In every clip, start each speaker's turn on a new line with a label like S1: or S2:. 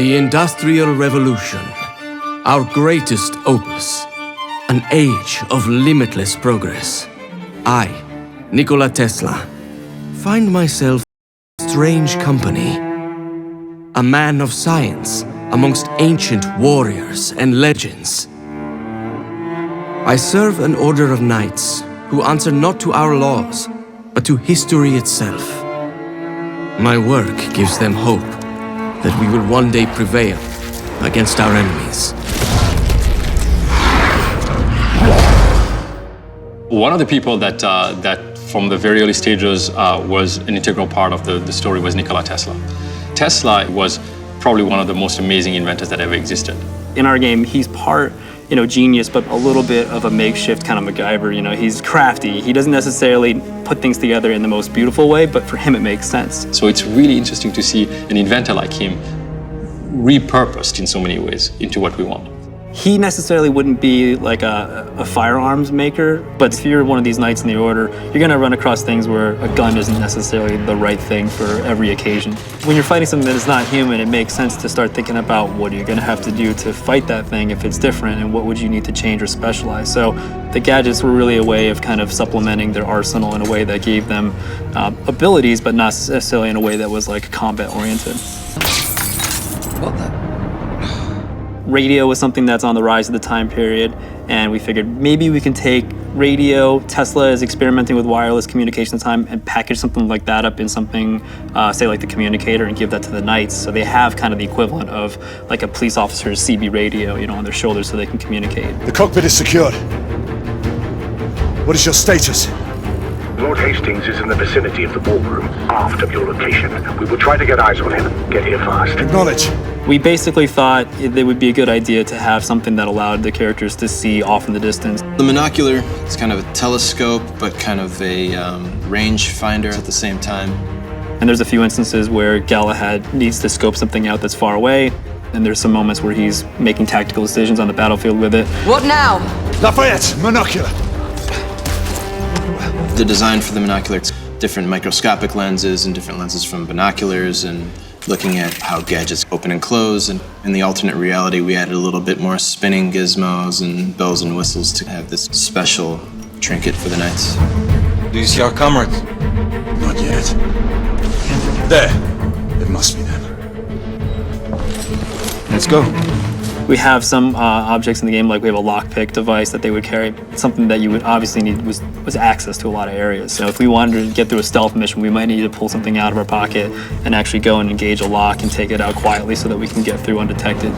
S1: The Industrial Revolution, our greatest opus, an age of limitless progress. I, Nikola Tesla, find myself in strange company. A man of science amongst ancient warriors and legends. I serve an order of knights who answer not to our laws, but to history itself. My work gives them hope that we will one day prevail against our enemies.
S2: One of the people that from the very early stages was an integral part of the story was Nikola Tesla. Tesla was probably one of the most amazing inventors that ever existed.
S3: In our game, he's part genius, but a little bit of a makeshift kind of MacGyver. He's crafty. He doesn't necessarily put things together in the most beautiful way, but for him it makes sense.
S2: So it's really interesting to see an inventor like him repurposed in so many ways into what we want.
S3: He necessarily wouldn't be like a firearms maker, but if you're one of these knights in the order, you're gonna run across things where a gun isn't necessarily the right thing for every occasion. When you're fighting something that is not human, it makes sense to start thinking about what are you gonna have to do to fight that thing if it's different, and what would you need to change or specialize. So the gadgets were really a way of kind of supplementing their arsenal in a way that gave them abilities, but not necessarily in a way that was like combat oriented.
S1: What the?
S3: Radio was something that's on the rise of the time period, and we figured maybe we can take radio. Tesla is experimenting with wireless communication at the time, and package something like that up in something, say like the communicator, and give that to the knights. So they have kind of the equivalent of like a police officer's CB radio, on their shoulders so they can communicate.
S4: The cockpit is secured. What is your status?
S5: Lord Hastings is in the vicinity of the ballroom, aft of your location. We will try to get eyes on him. Get here fast.
S4: Acknowledge.
S3: We basically thought it would be a good idea to have something that allowed the characters to see off in the distance.
S6: The monocular is kind of a telescope, but kind of a range finder at the same time.
S3: And there's a few instances where Galahad needs to scope something out that's far away, and there's some moments where he's making tactical decisions on the battlefield with it.
S7: What now?
S4: Lafayette, monocular.
S6: The design for the monocular, it's different microscopic lenses and different lenses from binoculars, and looking at how gadgets open and close. And in the alternate reality, we added a little bit more spinning gizmos and bells and whistles to have this special trinket for the knights.
S8: Do you see our comrades?
S4: Not yet. There. It must be them. Let's go.
S3: We have some objects in the game, like we have a lockpick device that they would carry. Something that you would obviously need was access to a lot of areas. So if we wanted to get through a stealth mission, we might need to pull something out of our pocket and actually go and engage a lock and take it out quietly so that we can get through undetected.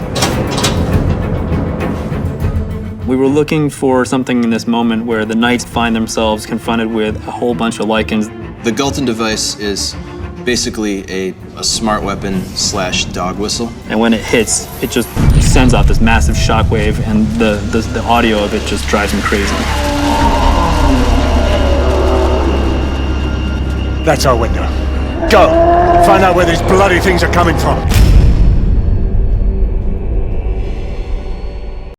S3: We were looking for something in this moment where the knights find themselves confronted with a whole bunch of Lycans.
S6: The Gulton device is basically a smart weapon / dog whistle.
S3: And when it hits, it just sends out this massive shockwave, and the audio of it just drives them crazy.
S4: That's our window. Go! Find out where these bloody things are coming from.